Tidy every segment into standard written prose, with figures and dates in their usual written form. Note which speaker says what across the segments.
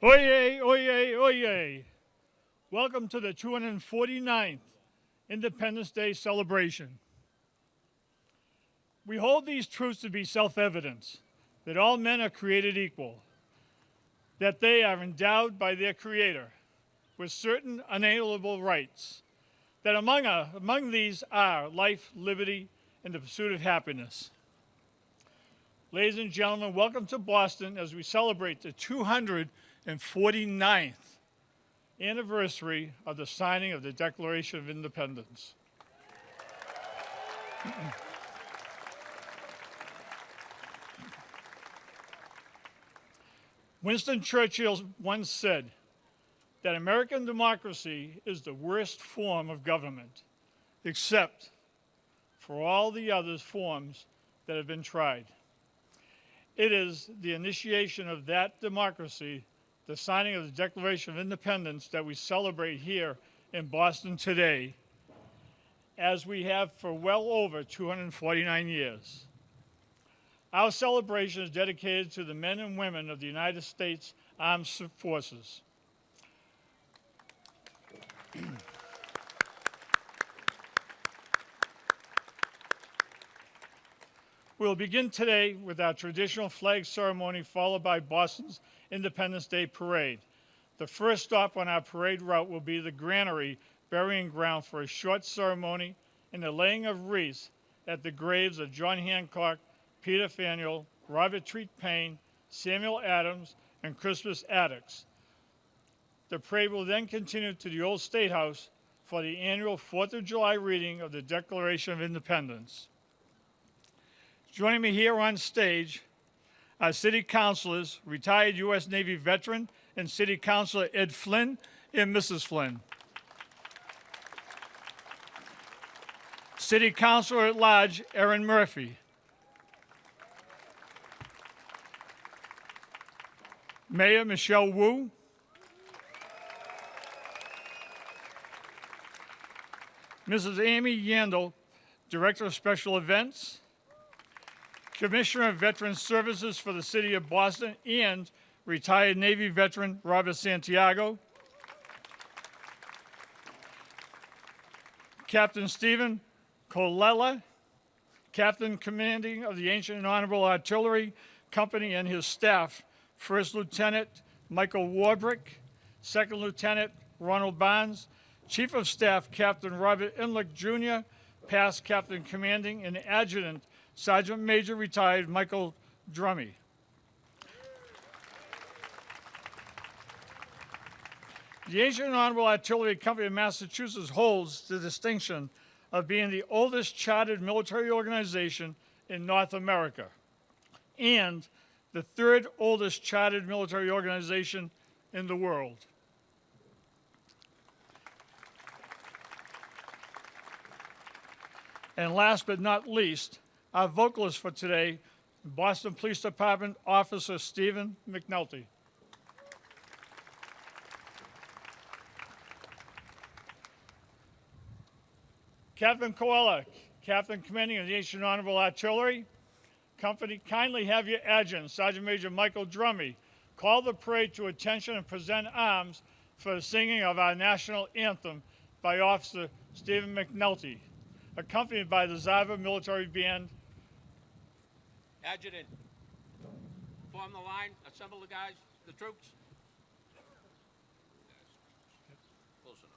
Speaker 1: Oyez, oyez, oyez. Welcome to the 249th Independence Day celebration. We hold these truths to be self-evident, that all men are created equal, that they are endowed by their Creator with certain unalienable rights, that among these are life, liberty, and the pursuit of happiness. Ladies and gentlemen, welcome to Boston as we celebrate the 249th anniversary of the signing of the Declaration of Independence. Winston Churchill once said that American democracy is the worst form of government, except for all the other forms that have been tried. It is the initiation of that democracy, the signing of the Declaration of Independence, that we celebrate here in Boston today, as we have for well over 249 years. Our celebration is dedicated to the men and women of the United States Armed Forces. We'll begin today with our traditional flag ceremony, followed by Boston's Independence Day Parade. The first stop on our parade route will be the Granary Burial Ground for a short ceremony and the laying of wreaths at the graves of John Hancock, Peter Faneuil, Robert Treat Paine, Samuel Adams, and Crispus Attucks. The parade will then continue to the Old State House for the annual 4th of July reading of the Declaration of Independence. Joining me here on stage are City Councilors, retired U.S. Navy veteran and City Councilor Ed Flynn and Mrs. Flynn. City Councilor at Large Erin Murphy. Mayor Michelle Wu. Mrs. Amy Yandel, Director of Special Events. Commissioner of Veteran Services for the City of Boston and retired Navy veteran Robert Santiago. Captain Stephen Colella, Captain Commanding of the Ancient and Honorable Artillery Company and his staff, First Lieutenant Michael Warbrick, Second Lieutenant Ronald Barnes, Chief of Staff Captain Robert Inlick Jr., past Captain Commanding and Adjutant Sergeant Major retired Michael Drummy. The Ancient and Honorable Artillery Company of Massachusetts holds the distinction of being the oldest chartered military organization in North America and the third oldest chartered military organization in the world. And last but not least, our vocalist for today, Boston Police Department Officer Stephen McNulty. Captain Coella, Captain Commanding of the Ancient Honorable Artillery Company, kindly have your adjutant, Sergeant Major Michael Drummy, call the parade to attention and present arms for the singing of our national anthem by Officer Stephen McNulty, accompanied by the Zava Military Band.
Speaker 2: Adjutant, form the line, assemble the guys, the troops. Close enough.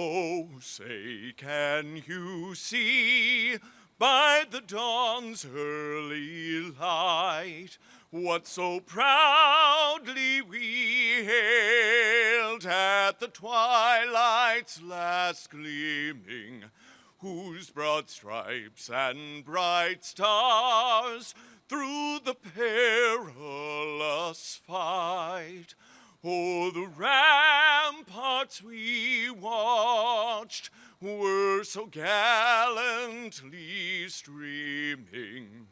Speaker 3: Oh, say, can you see by the dawn's early light, what so proudly we hailed at the twilight's last gleaming, whose broad stripes and bright stars through the perilous fight, oh, the ramparts we watched were so gallantly streaming,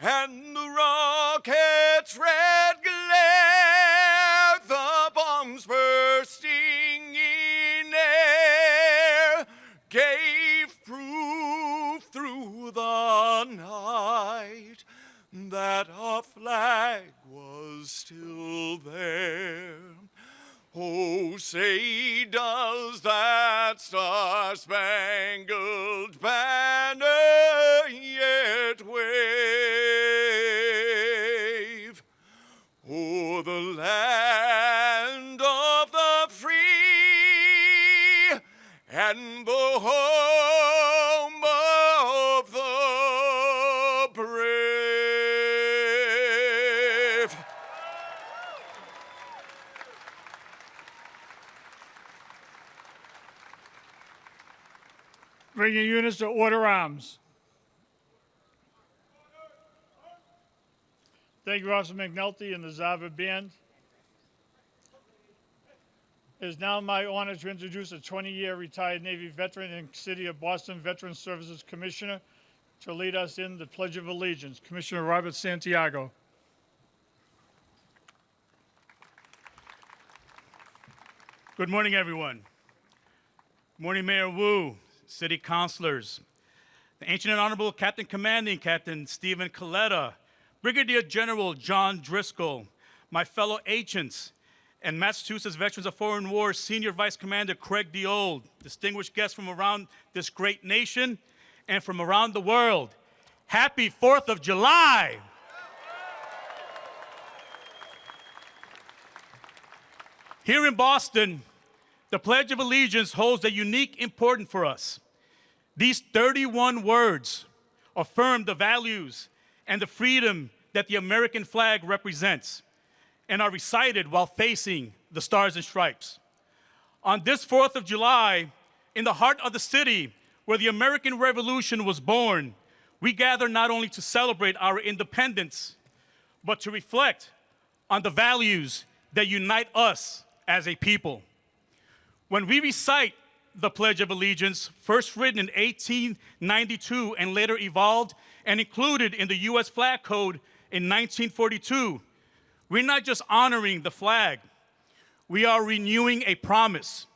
Speaker 3: and the rocket's red glare, the bombs bursting in air, gave proof through the night that our flag was still there. Oh, say does that star-spangled banner yet wave o'er the land of the free and the home of the brave?
Speaker 1: Bring your units to order arms. Thank you, Officer McNulty and the Zava Band. It is now my honor to introduce a 20-year retired Navy veteran and City of Boston Veteran Services Commissioner to lead us in the Pledge of Allegiance, Commissioner Robert Santiago.
Speaker 4: Good morning, everyone. Good morning, Mayor Wu, City Councilors, the Ancient and Honorable Captain Commanding Captain Stephen Coletta, Brigadier General John Driscoll, my fellow agents, and Massachusetts Veterans of Foreign Wars Senior Vice Commander Craig Deold, distinguished guests from around this great nation and from around the world. Happy 4th of July! Here in Boston, the Pledge of Allegiance holds a unique importance for us. These 31 words affirm the values and the freedom that the American flag represents and are recited while facing the stars and stripes. On this 4th of July, in the heart of the city where the American Revolution was born, we gather not only to celebrate our independence, but to reflect on the values that unite us as a people. When we recite the Pledge of Allegiance, first written in 1892 and later evolved and included in the U.S. Flag Code in 1942, we're not just honoring the flag, we are renewing a promise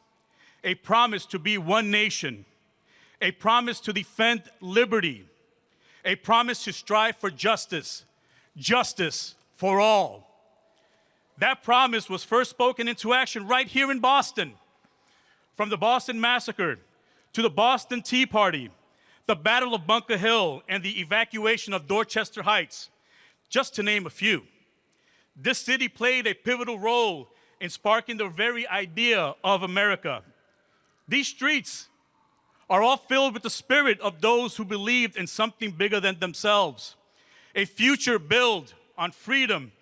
Speaker 4: to be one nation, a promise to defend liberty, a promise to strive for justice, justice for all. That promise was first spoken into action right here in Boston. From the Boston Massacre to the Boston Tea Party, the Battle of Bunker Hill, and the evacuation of Dorchester Heights, just to name a few. This city played a pivotal role in sparking the very idea of America. These streets are all filled with the spirit of those who believed in something bigger than themselves, a future built on freedom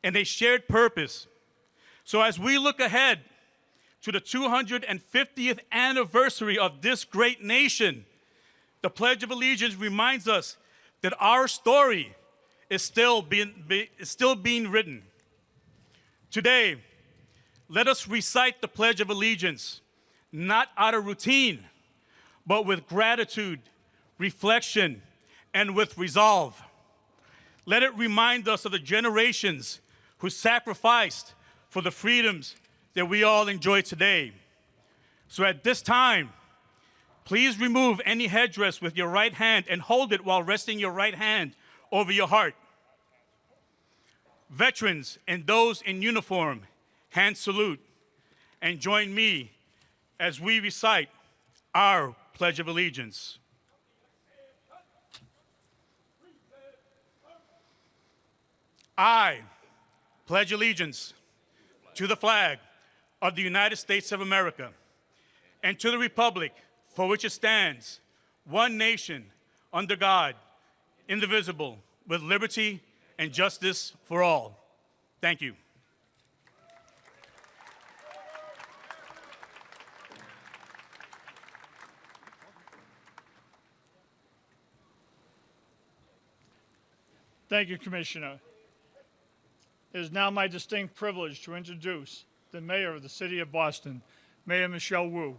Speaker 4: and a shared purpose. So as we look ahead to the 250th anniversary of this great nation, the Pledge of Allegiance reminds us that our story is still being written. Today, let us recite the Pledge of Allegiance, not out of routine, but with gratitude, reflection, and with resolve. Let it remind us of the generations who sacrificed for the freedoms that we all enjoy today. So at this time, please remove any headdress with your right hand and hold it while resting your right hand over your heart. Veterans and those in uniform, hand salute and join me as we recite our Pledge of Allegiance. I pledge allegiance to the flag of the United States of America and to the republic for which it stands, one nation, under God, indivisible, with liberty and justice for all. Thank you.
Speaker 1: Thank you, Commissioner. It is now my distinct privilege to introduce the Mayor of the City of Boston, Mayor Michelle Wu.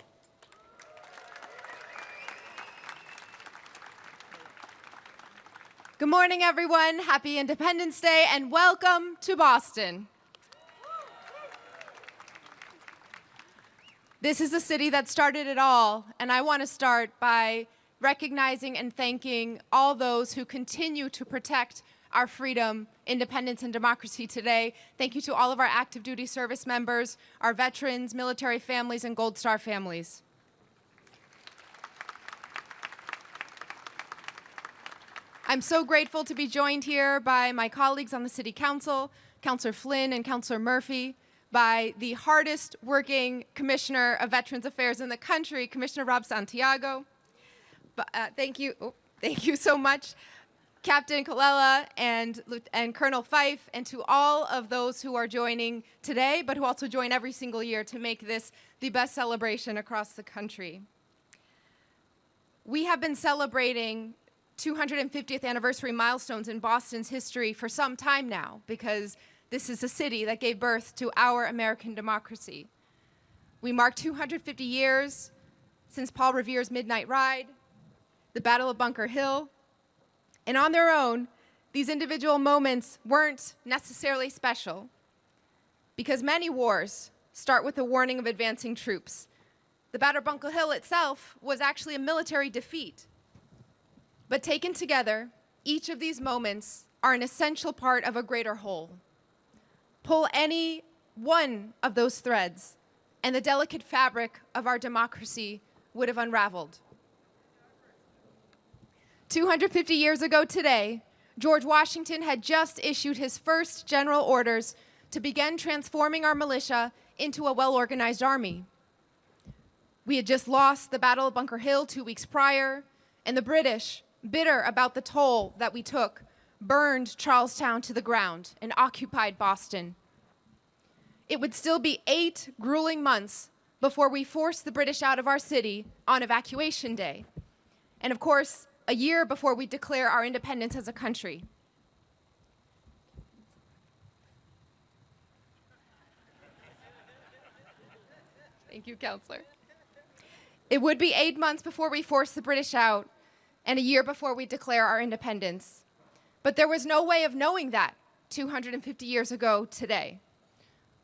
Speaker 5: Good morning, everyone. Happy Independence Day, and welcome to Boston. This is a city that started it all, and I want to start by recognizing and thanking all those who continue to protect our freedom, independence, and democracy today. Thank you to all of our active duty service members, our veterans, military families, and Gold Star families. I'm so grateful to be joined here by my colleagues on the City Council, Councillor Flynn and Councillor Murphy, by the hardest working Commissioner of Veterans Affairs in the country, Commissioner Rob Santiago. Thank you so much, Captain Colella and Colonel Fife, and to all of those who are joining today, but who also join every single year to make this the best celebration across the country. We have been celebrating 250th anniversary milestones in Boston's history for some time now, because this is a city that gave birth to our American democracy. We mark 250 years since Paul Revere's Midnight Ride, the Battle of Bunker Hill, and on their own, these individual moments weren't necessarily special, because many wars start with a warning of advancing troops. The Battle of Bunker Hill itself was actually a military defeat. But taken together, each of these moments are an essential part of a greater whole. Pull any one of those threads, and the delicate fabric of our democracy would have unraveled. 250 years ago today, George Washington had just issued his first general orders to begin transforming our militia into a well-organized army. We had just lost the Battle of Bunker Hill 2 weeks prior, and the British, bitter about the toll that we took, burned Charlestown to the ground and occupied Boston. It would still be 8 grueling months before we forced the British out of our city on Evacuation Day. And of course, a year before we declare our independence as a country. Thank you, Counselor. It would be 8 months before we forced the British out, and a year before we declare our independence. But there was no way of knowing that 250 years ago today.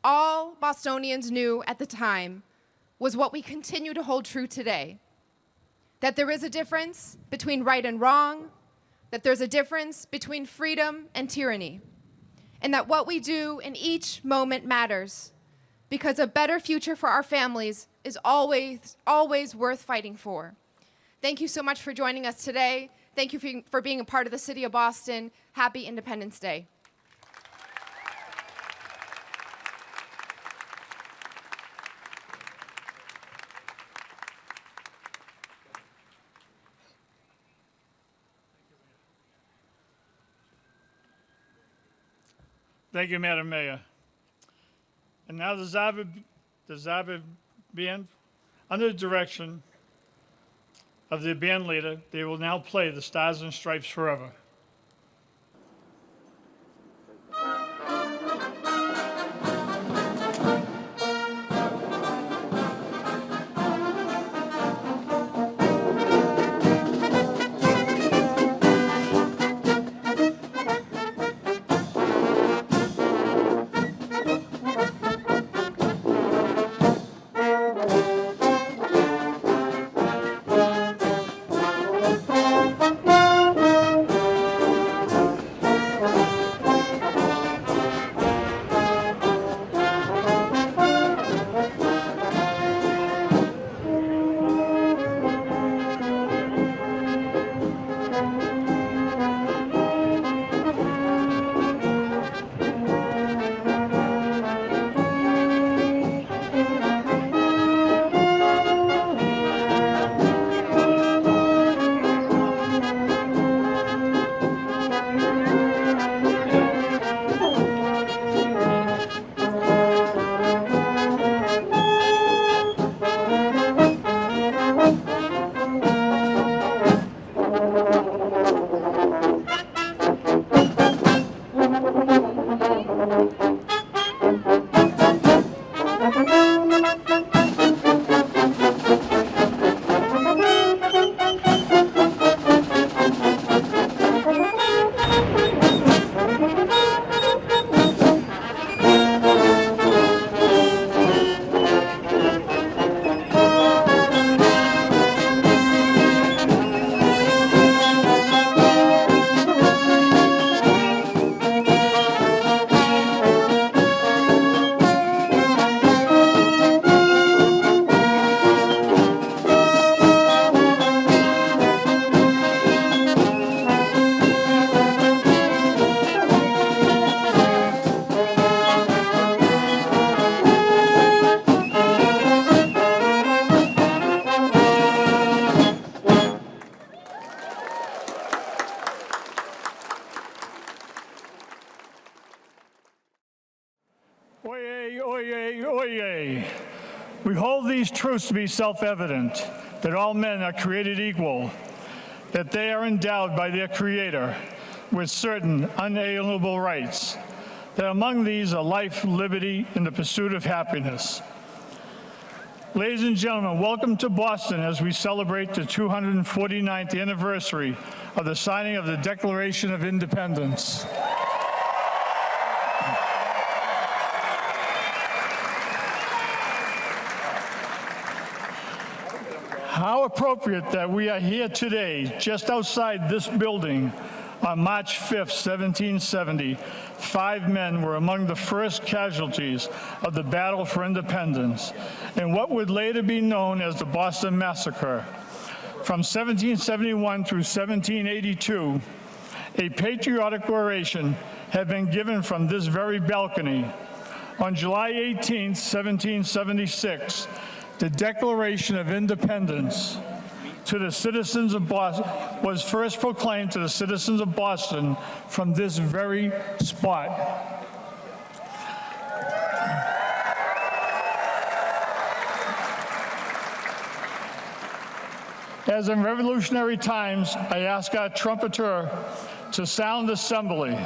Speaker 5: All Bostonians knew at the time was what we continue to hold true today, that there is a difference between right and wrong, that there's a difference between freedom and tyranny, and that what we do in each moment matters, because a better future for our families is always worth fighting for. Thank you so much for joining us today. Thank you for being a part of the City of Boston. Happy Independence Day.
Speaker 1: Thank you, Madam Mayor. And now the Zabba Band, under the direction of the band leader, they will now play the Stars and Stripes Forever. Oyez, oyez, oyez. We hold these truths to be self-evident, that all men are created equal, that they are endowed by their Creator with certain unalienable rights, that among these are life, liberty, and the pursuit of happiness. Ladies and gentlemen, welcome to Boston as we celebrate the 249th anniversary of the signing of the Declaration of Independence. How appropriate that we are here today, just outside this building, on March 5th, 1770. 5 men were among the first casualties of the battle for independence in what would later be known as the Boston Massacre. From 1771 through 1782, a patriotic oration had been given from this very balcony. On July 18, 1776, the Declaration of Independence to the citizens of Boston was first proclaimed to the citizens of Boston from this very spot. As in revolutionary times, I ask our trumpeter to sound assembly.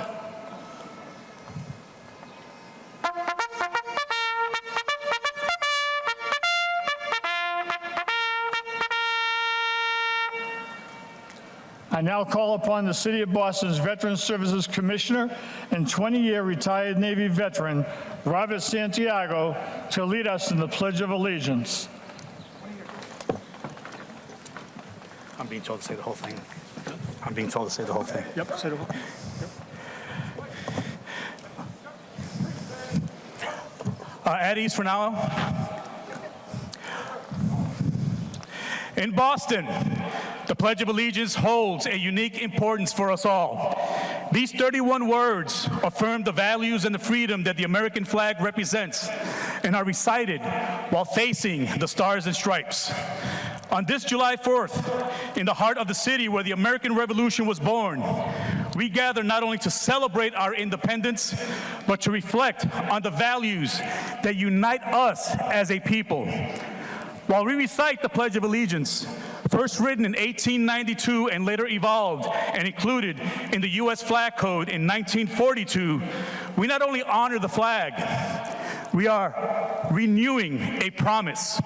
Speaker 1: I now call upon the City of Boston's Veteran Services Commissioner and 20-year retired Navy veteran, Robert Santiago, to lead us in the Pledge of Allegiance.
Speaker 4: I'm being told to say the whole thing. I'm being told to say the whole thing.
Speaker 1: Yep, say the whole thing.
Speaker 4: At ease for now. In Boston, the Pledge of Allegiance holds a unique importance for us all. These 31 words affirm the values and the freedom that the American flag represents and are recited while facing the stars and stripes. On this July 4th, in the heart of the city where the American Revolution was born, we gather not only to celebrate our independence, but to reflect on the values that unite us as a people. While we recite the Pledge of Allegiance, first written in 1892 and later evolved and included in the U.S. Flag Code in 1942, we not only honor the flag, we are renewing a promise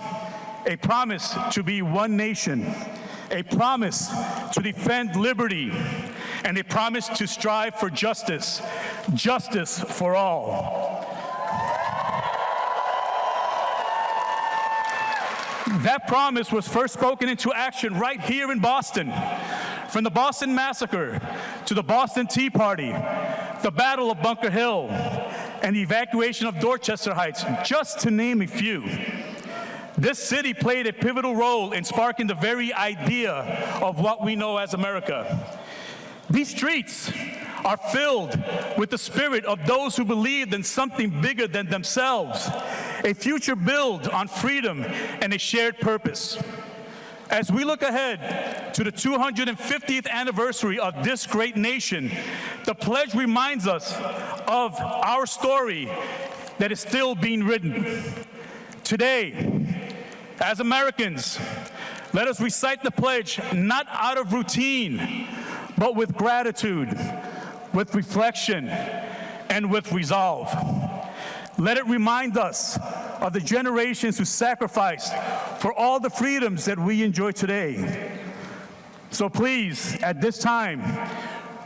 Speaker 4: to be one nation, a promise to defend liberty, and a promise to strive for justice for all. That promise was first spoken into action right here in Boston. From the Boston Massacre to the Boston Tea Party, the Battle of Bunker Hill, and the evacuation of Dorchester Heights, just to name a few. This city played a pivotal role in sparking the very idea of what we know as America. These streets are filled with the spirit of those who believed in something bigger than themselves, a future built on freedom and a shared purpose. As we look ahead to the 250th anniversary of this great nation, the pledge reminds us of our story that is still being written. Today, as Americans, let us recite the pledge not out of routine, but with gratitude, with reflection, and with resolve. Let it remind us of the generations who sacrificed for all the freedoms that we enjoy today. So please, at this time,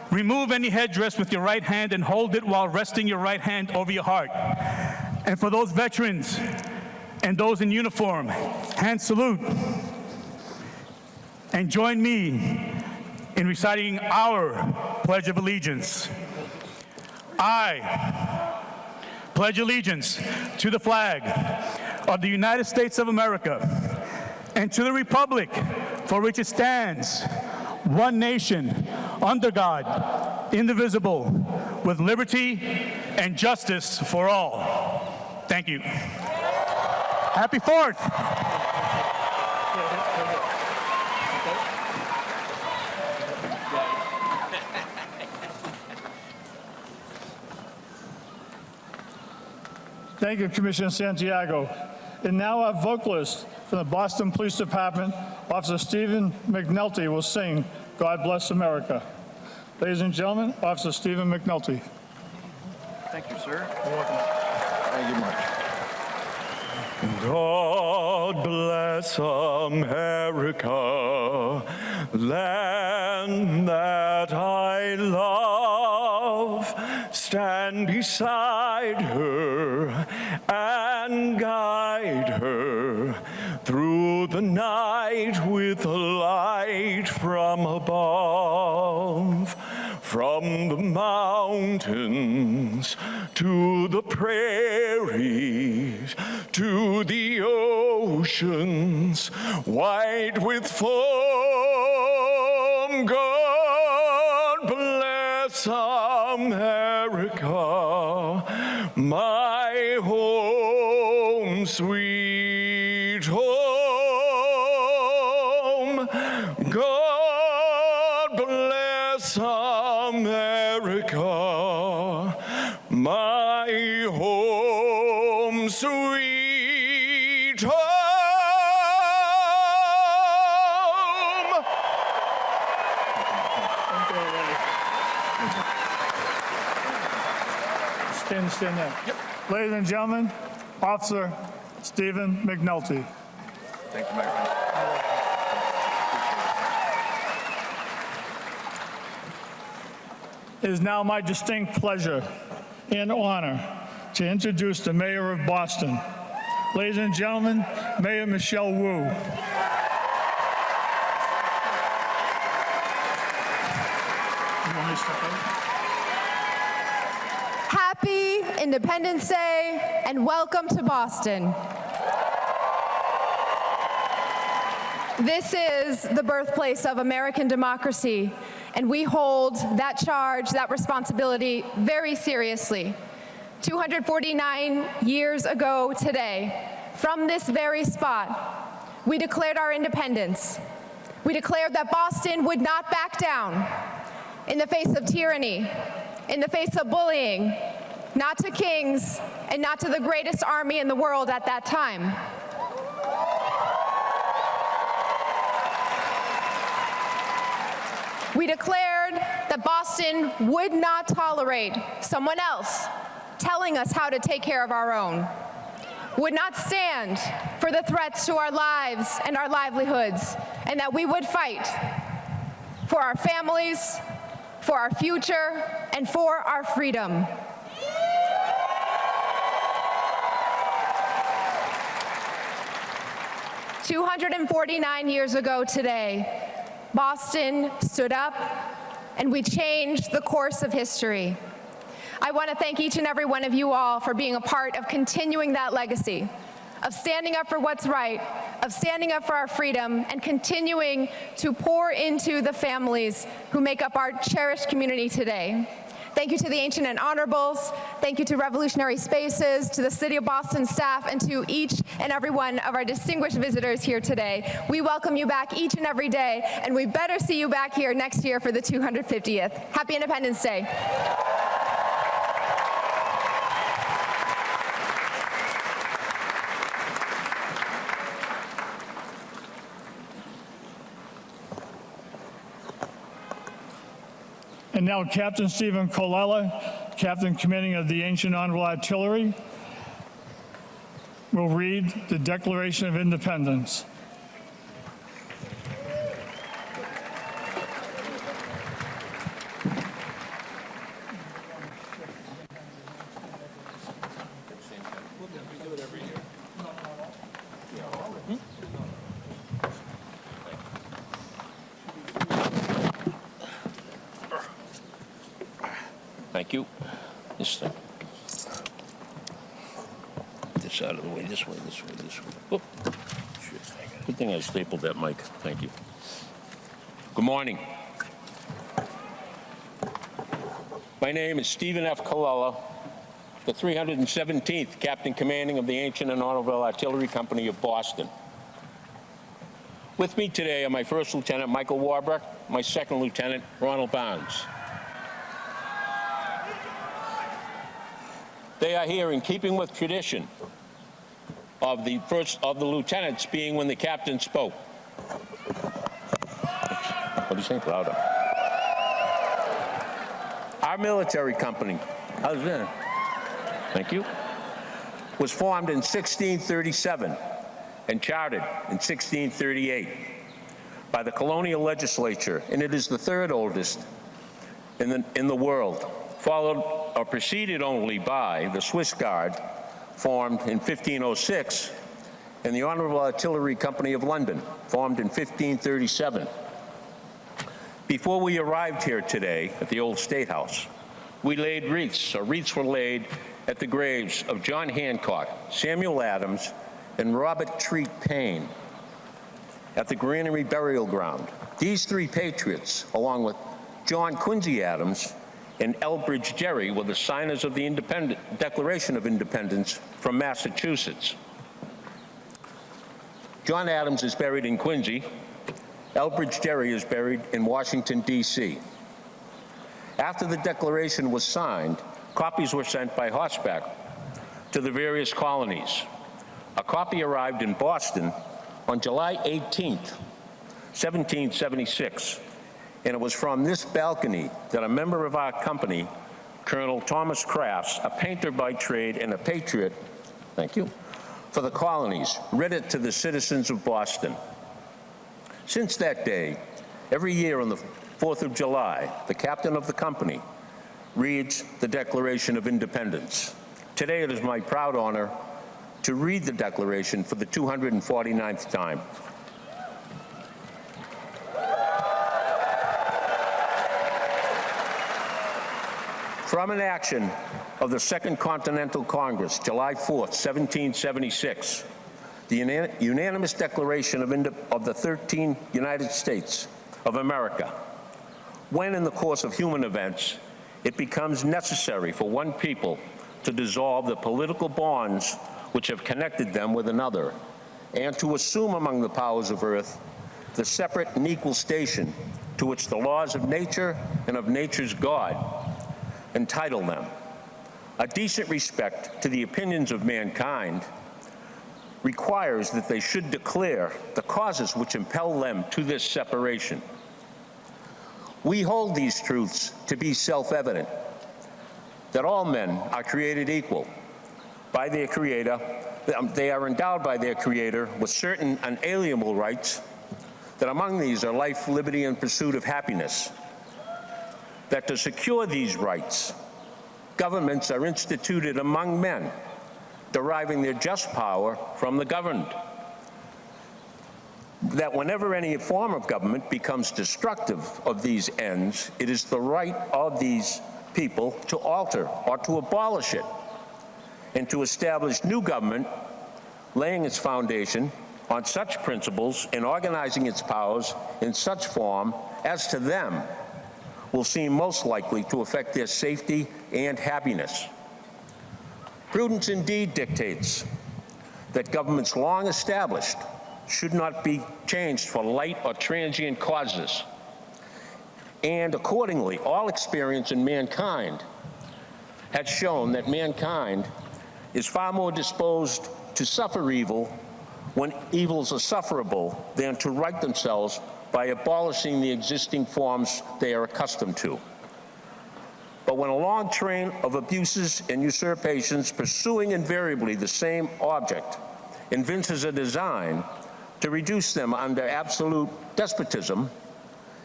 Speaker 4: remove any headdress with your right hand and hold it while resting your right hand over your heart. And for those veterans and those in uniform, hand salute. And join me in reciting our Pledge of Allegiance. I pledge allegiance to the flag of the United States of America and to the republic for which it stands, one nation, under God, indivisible, with liberty and justice for all. Thank you. Happy 4th.
Speaker 1: Thank you, Commissioner Santiago. And now our vocalist from the Boston Police Department, Officer Stephen McNulty, will sing God Bless America. Ladies and gentlemen, Officer Stephen McNulty.
Speaker 6: Thank you, sir. You're welcome. Thank you much.
Speaker 3: God bless America, land that I love. Stand beside her and guide her through the night with a light from above. From the mountains to the prairies, to the oceans, white with foam. God bless America, my home, sweet home. God bless America, my home, sweet home.
Speaker 1: Stand there. Yep. Ladies and gentlemen, Officer Stephen McNulty.
Speaker 6: Thank you, my friend.
Speaker 1: It is now my distinct pleasure and honor to introduce the Mayor of Boston. Ladies and gentlemen, Mayor Michelle Wu.
Speaker 5: Happy Independence Day and welcome to Boston. This is the birthplace of American democracy, and we hold that charge, that responsibility very seriously. 249 years ago today, from this very spot, we declared our independence. We declared that Boston would not back down in the face of tyranny, in the face of bullying, not to kings and not to the greatest army in the world at that time. We declared that Boston would not tolerate someone else telling us how to take care of our own, would not stand for the threats to our lives and our livelihoods, and that we would fight for our families, for our future, and for our freedom. "249 years ago today, Boston stood up and we changed the course of history. I want to thank each and every one of you all for being a part of continuing that legacy, of standing up for what's right, of standing up for our freedom, and continuing to pour into the families who make up our cherished community today. Thank you to the Ancient and Honorables. Thank you to Revolutionary Spaces, to the City of Boston staff, and to each and every one of our distinguished visitors here today. We welcome you back each and every day, and we better see you back here next year for the 250th. Happy Independence Day.
Speaker 1: And now Captain Stephen Colella, Captain Commanding of the Ancient Honorable Artillery, will read the Declaration of Independence.
Speaker 2: Thank you. This thing. This out of the way. This way, this way, this way. Whoop. Good thing I stapled that mic. Thank you. Good morning. My name is Stephen F. Colella, the 317th Captain Commanding of the Ancient and Honorable Artillery Company of Boston. With me today are my First Lieutenant, Michael Warburg, my Second Lieutenant, Ronald Barnes. They are here in keeping with tradition of the lieutenants being when the captain spoke. What do you think? Louder. Our military company, how's that? Thank you, was formed in 1637 and chartered in 1638 by the colonial legislature, and it is the third oldest in the world, followed or preceded only by the Swiss Guard, formed in 1506, and the Honorable Artillery Company of London, formed in 1537. Before we arrived here today at the old State House, we laid wreaths, or wreaths were laid at the graves of John Hancock, Samuel Adams, and Robert Treat Paine at the Granary Burial Ground. These three patriots, along with John Quincy Adams and Elbridge Gerry, were the signers of the Declaration of Independence from Massachusetts. John Adams is buried in Quincy. Elbridge Gerry is buried in Washington, D.C. After the Declaration was signed, copies were sent by horseback to the various colonies. A copy arrived in Boston on July 18th, 1776, and it was from this balcony that a member of our company, Colonel Thomas Crafts, a painter by trade and a patriot, thank you, for the colonies, read it to the citizens of Boston. Since that day, every year on the 4th of July, the captain of the company reads the Declaration of Independence. Today it is my proud honor to read the Declaration for the 249th time. From an action of the Second Continental Congress, July 4th, 1776, the unanimous declaration of the 13 United States of America, when in the course of human events, it becomes necessary for one people to dissolve the political bonds which have connected them with another, and to assume among the powers of earth the separate and equal station to which the laws of nature and of nature's God entitle them. A decent respect to the opinions of mankind requires that they should declare the causes which impel them to this separation. We hold these truths to be self-evident, that all men are created equal by their Creator. They are endowed by their Creator with certain unalienable rights, that among these are life, liberty, and pursuit of happiness. That to secure these rights, governments are instituted among men, deriving their just power from the governed. That whenever any form of government becomes destructive of these ends, it is the right of these people to alter or to abolish it, and to establish new government, laying its foundation on such principles and organizing its powers in such form as to them will seem most likely to affect their safety and happiness. Prudence indeed dictates that governments long established should not be changed for light or transient causes. And accordingly, all experience in mankind has shown that mankind is far more disposed to suffer evil when evils are sufferable than to right themselves by abolishing the existing forms they are accustomed to. But when a long train of abuses and usurpations pursuing invariably the same object evinces a design to reduce them under absolute despotism,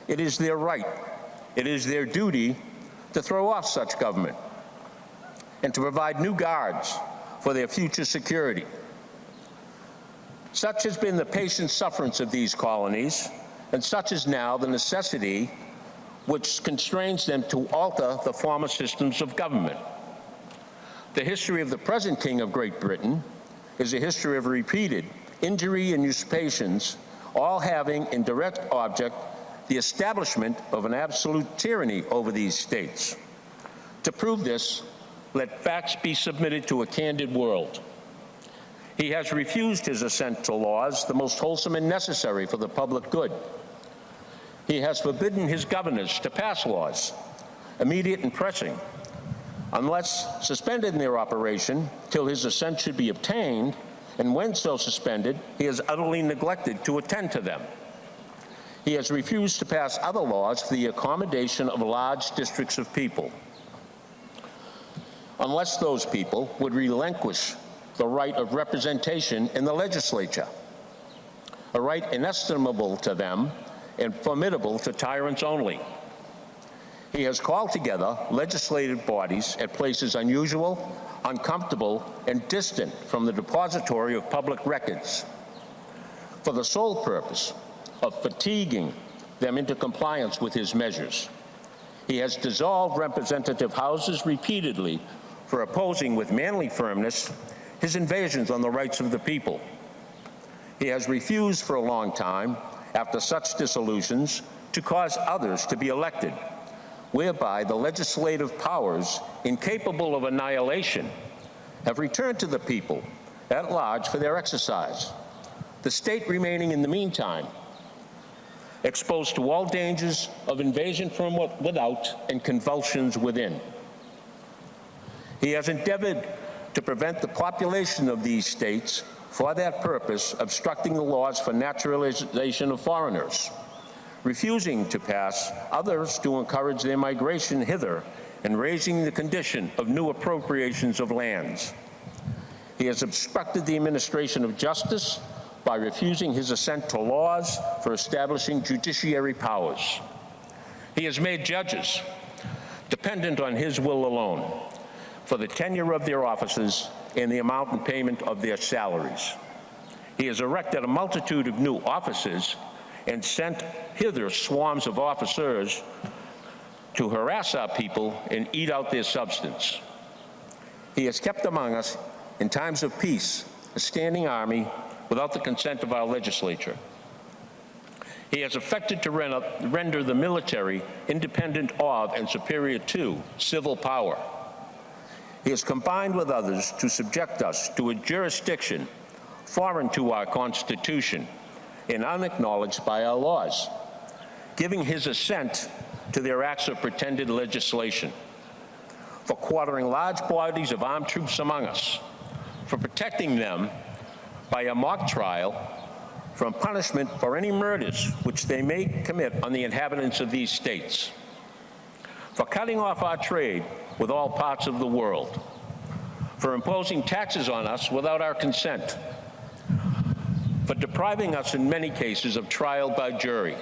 Speaker 2: it is their right, it is their duty to throw off such government and to provide new guards for their future security. Such has been the patient sufferance of these colonies, and such is now the necessity which constrains them to alter the former systems of government. The history of the present King of Great Britain is a history of repeated injury and usurpations, all having in direct object the establishment of an absolute tyranny over these states. To prove this, let facts be submitted to a candid world. He has refused his assent to laws, the most wholesome and necessary for the public good. He has forbidden his governors to pass laws, immediate and pressing, unless suspended in their operation till his assent should be obtained, and when so suspended, he has utterly neglected to attend to them. He has refused to pass other laws for the accommodation of large districts of people, unless those people would relinquish the right of representation in the legislature, a right inestimable to them and formidable to tyrants only. He has called together legislative bodies at places unusual, uncomfortable, and distant from the depository of public records for the sole purpose of fatiguing them into compliance with his measures. He has dissolved representative houses repeatedly for opposing with manly firmness his invasions on the rights of the people. He has refused for a long time, after such dissolutions, to cause others to be elected, whereby the legislative powers, incapable of annihilation, have returned to the people at large for their exercise, the state remaining in the meantime exposed to all dangers of invasion from without and convulsions within. He has endeavored to prevent the population of these states for that purpose, obstructing the laws for naturalization of foreigners, refusing to pass others to encourage their migration hither, and raising the condition of new appropriations of lands. He has obstructed the administration of justice by refusing his assent to laws for establishing judiciary powers. He has made judges dependent on his will alone for the tenure of their offices and the amount and payment of their salaries. He has erected a multitude of new offices and sent hither swarms of officers to harass our people and eat out their substance. He has kept among us, in times of peace, a standing army without the consent of our legislature. He has affected to render the military independent of and superior to civil power. He has combined with others to subject us to a jurisdiction foreign to our Constitution and unacknowledged by our laws, giving his assent to their acts of pretended legislation, for quartering large bodies of armed troops among us, for protecting them by a mock trial from punishment for any murders which they may commit on the inhabitants of these states, for cutting off our trade with all parts of the world, for imposing taxes on us without our consent, for depriving us in many cases of trial by jury,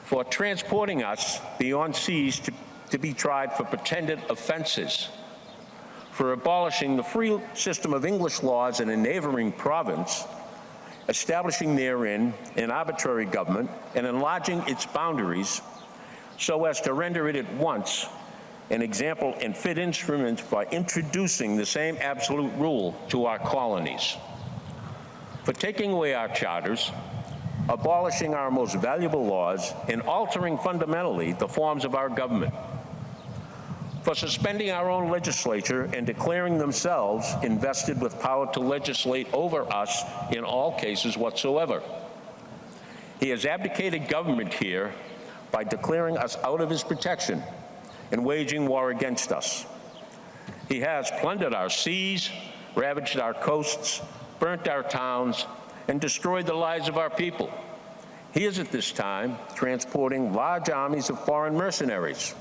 Speaker 2: for transporting us beyond seas to be tried for pretended offenses, for abolishing the free system of English laws in a neighboring province, establishing therein an arbitrary government and enlarging its boundaries so as to render it at once an example and fit instrument for introducing the same absolute rule to our colonies, for taking away our charters, abolishing our most valuable laws, and altering fundamentally the forms of our government, for suspending our own legislature and declaring themselves invested with power to legislate over us in all cases whatsoever. He has abdicated government here by declaring us out of his protection and waging war against us. He has plundered our seas, ravaged our coasts, burnt our towns, and destroyed the lives of our people. He is at this time transporting large armies of foreign mercenaries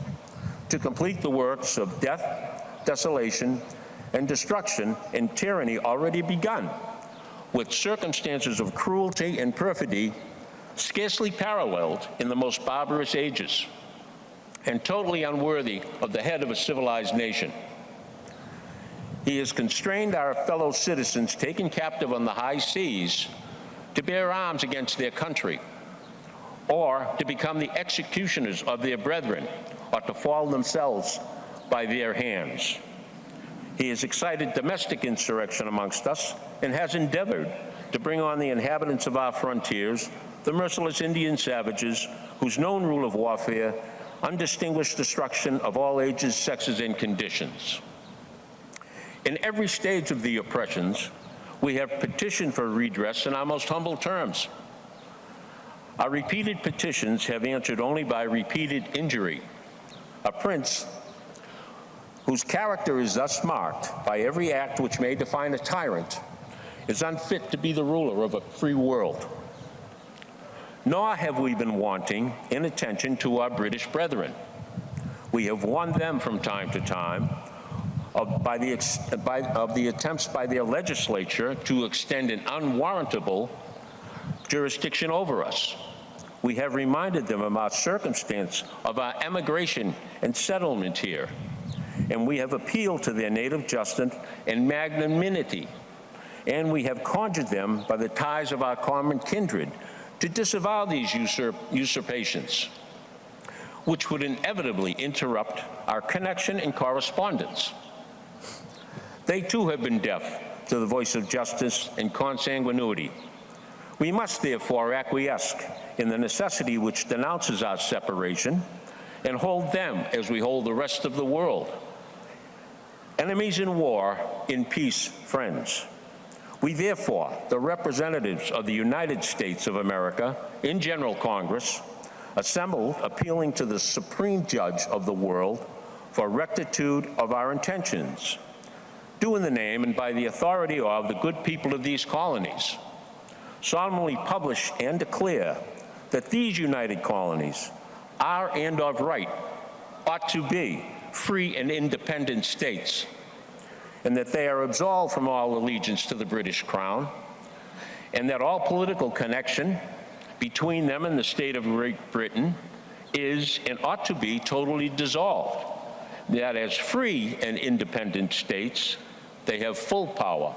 Speaker 2: to complete the works of death, desolation, and destruction and tyranny already begun, with circumstances of cruelty and perfidy scarcely paralleled in the most barbarous ages, and totally unworthy of the head of a civilized nation. He has constrained our fellow citizens taken captive on the high seas to bear arms against their country, or to become the executioners of their brethren, or to fall themselves by their hands. He has excited domestic insurrection amongst us and has endeavored to bring on the inhabitants of our frontiers the merciless Indian savages whose known rule of warfare, undistinguished destruction of all ages, sexes, and conditions. In every stage of the oppressions, we have petitioned for redress in our most humble terms. Our repeated petitions have answered only by repeated injury. A prince whose character is thus marked by every act which may define a tyrant, is unfit to be the ruler of a free world. Nor have we been wanting in attention to our British brethren. We have won them from time to time of the attempts by their legislature to extend an unwarrantable jurisdiction over us. We have reminded them of our circumstance of our emigration and settlement here, and we have appealed to their native justice and magnanimity, and we have conjured them by the ties of our common kindred to disavow these usurpations, which would inevitably interrupt our connection and correspondence. They too have been deaf to the voice of justice and consanguinity. We must therefore acquiesce in the necessity which denounces our separation and hold them as we hold the rest of the world. Enemies in war, in peace, friends. We therefore, the representatives of the United States of America in General Congress, assembled appealing to the Supreme Judge of the world for rectitude of our intentions, do in the name and by the authority of the good people of these colonies, solemnly publish and declare that these united colonies are and of right ought to be free and independent states, and that they are absolved from all allegiance to the British Crown, and that all political connection between them and the state of Great Britain is and ought to be totally dissolved, that as free and independent states, they have full power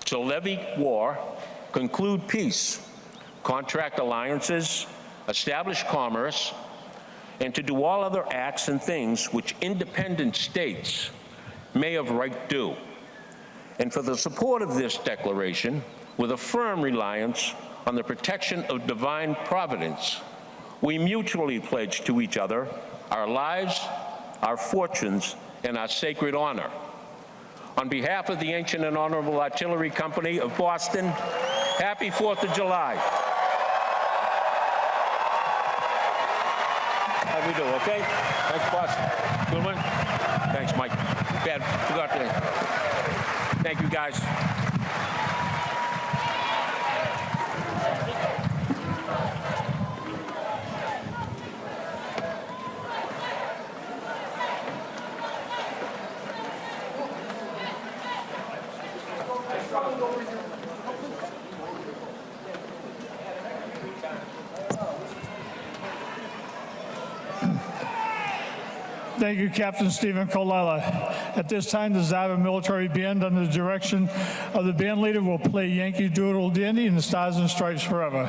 Speaker 2: to levy war, conclude peace, contract alliances, establish commerce, and to do all other acts and things which independent states may of right do. And for the support of this declaration, with a firm reliance on the protection of divine providence, we mutually pledge to each other our lives, our fortunes, and our sacred honor. On behalf of the Ancient and Honorable Artillery Company of Boston, happy 4th of July. How we do, okay? Thanks, Boston. Good one? Thanks, Mike. Bad, forgot to. Thank you, guys.
Speaker 1: Thank you, Captain Stephen Colella. At this time, the Zava Military Band, under the direction of the band leader, will play Yankee Doodle Dandy and the Stars and Stripes Forever.